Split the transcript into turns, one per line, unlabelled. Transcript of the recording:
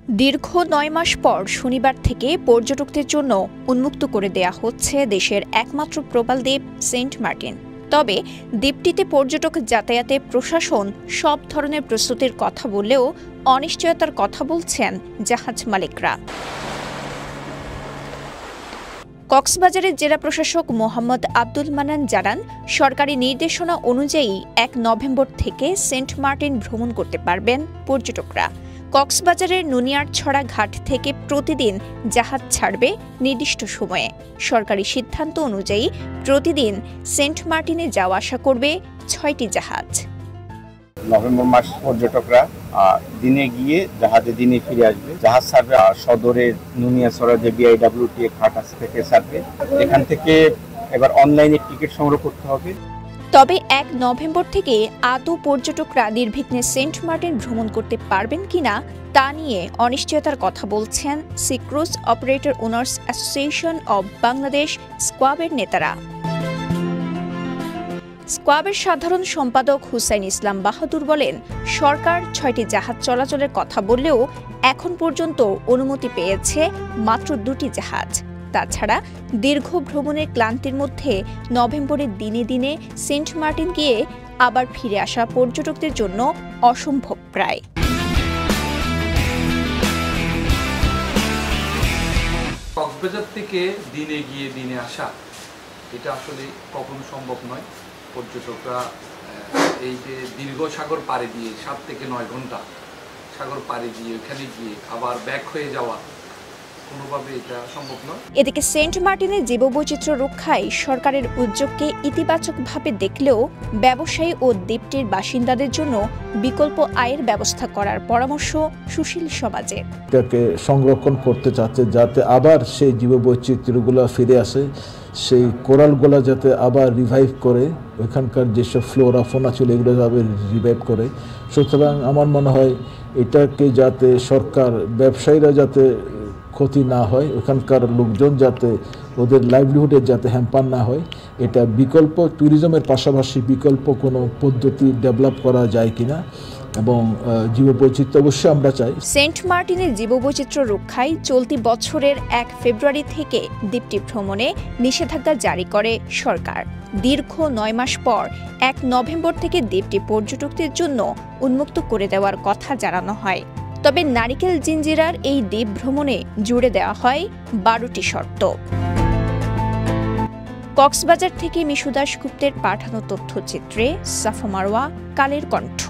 দীর্ঘ ৯ মাস পর শনিবার থেকে পর্যটকদের জন্য উন্মুক্ত করে দেয়া হচ্ছে দেশের একমাত্র প্রবাল দ্বীপ সেন্ট মার্টিন। তবে দ্বীপটিতে পর্যটক যাতায়াতে প্রশাসন সব ধরনের প্রস্তুতির কথা বললেও অনিশ্চয়তার কথা বলছেন জাহাজ মালিকরা। কক্সবাজারের জেলা প্রশাসক মোহাম্মদ আব্দুল মান্নান জানান, সরকারি নির্দেশনা অনুযায়ী ১ নভেম্বর থেকে সেন্ট মার্টিন ভ্রমণ করতে পারবেন পর্যটকরা। কক্সবাজারের নুনিয়ারছড়া ঘাট থেকে প্রতিদিন জাহাজ ছাড়বে নির্দিষ্ট সময়ে। সরকারি সিদ্ধান্ত অনুযায়ী প্রতিদিন সেন্ট মার্টিনে যাওয়া আসা করবে ৬টি জাহাজ।
নভেম্বর মাস পর্যটকরা দিনে গিয়ে জাহাজে দিনে ফিরে আসবে। জাহাজ ছাড়বে সদরের নুনিয়ারছড়া যে BIWTA ঘাট আছে থেকে ছাড়বে। এখান থেকে এবার অনলাইনে টিকিট সংগ্রহ করতে হবে।
তবে ১ নভেম্বর থেকে আদৌ পর্যটকরা নির্বিঘ্নে সেন্ট মার্টিন ভ্রমণ করতে পারবেন কিনা তা নিয়ে অনিশ্চয়তার কথা বলছেন sea cruise operator owners association of Bangladesh স্কোয়াবের নেতারা। স্কোয়াবের সাধারণ সম্পাদক হুসাইন ইসলাম বাহাদুর বলেন, সরকার ৬টি জাহাজ চলাচলের কথা বললেও এখন পর্যন্ত অনুমতি পেয়েছে মাত্র ২টি জাহাজ। তাছাড়া দীর্ঘ ভ্রমণের ক্লান্তির মধ্যে নভেম্বরের দিনে দিনে সেন্ট মার্টিন গিয়ে আবার ফিরে আসা পর্যটকদের জন্য অসম্ভব প্রায়।
কক্সবাজার থেকে দিনে গিয়ে দিনে আসা এটা আসলে কখনো সম্ভব নয়। পর্যটকরা এই যে দীর্ঘ সাগর পাড়ি দিয়ে ৭ থেকে ৯ ঘন্টা সাগর পাড়ি দিয়ে ওখানে গিয়ে আবার ব্যাক হয়ে যাওয়া কোনোভাবে এটা সম্ভব নয়।
এদিকে সেন্ট মার্টিনের জীববৈচিত্র্য রক্ষায় সরকারের উদ্যোগকে ইতিবাচকভাবে দেখলেও ব্যবসায়ী ও দ্বীপটির বাসিন্দাদের জন্য বিকল্প আয়ের ব্যবস্থা করার পরামর্শ সুশীল সমাজের।
এটাকে সংরক্ষণ করতে চাচ্ছে যাতে আবার সেই জীববৈচিত্র্যগুলো ফিরে আসে, সেই কোরালগুলো যাতে আবার রিভাইভ করে, ওইখানকার যেসব ফ্লোরা ফোনা ছিল এগুলো যাবে রিভাইভ করে। সুতরাং আমার মনে হয় এটাকে যাতে সরকার, ব্যবসায়ীরা যাতে ক্ষতি না হয়, ওখানকার লোকজন যাতে ওদের লাইভলিহুডের যাতে হ্যাম্পার না হয়, এটা বিকল্প ট্যুরিজমের পাশাপাশি বিকল্প কোনো পদ্ধতি ডেভেলপ করা যায় কিনা, এবং জীববৈচিত্র্য অবশ্যই আমরা চাই।
সেন্ট মার্টিনের জীববৈচিত্র্য রক্ষায় চলতি বছরের ১ ফেব্রুয়ারি থেকে দ্বীপটি ভ্রমণে নিষেধাজ্ঞা জারি করে সরকার। দীর্ঘ ৯ মাস পর ১ নভেম্বর থেকে দ্বীপটি পর্যটকদের জন্য উন্মুক্ত করে দেওয়ার কথা জানানো হয়। তবে নারিকেল জিঞ্জিরার এই দ্বীপ ভ্রমণে জুড়ে দেওয়া হয় ১২টি শর্ত। কক্সবাজার থেকে মিশু দাশগুপ্তের পাঠানো তথ্যচিত্রে সাফা মারওয়া, কালের কণ্ঠ।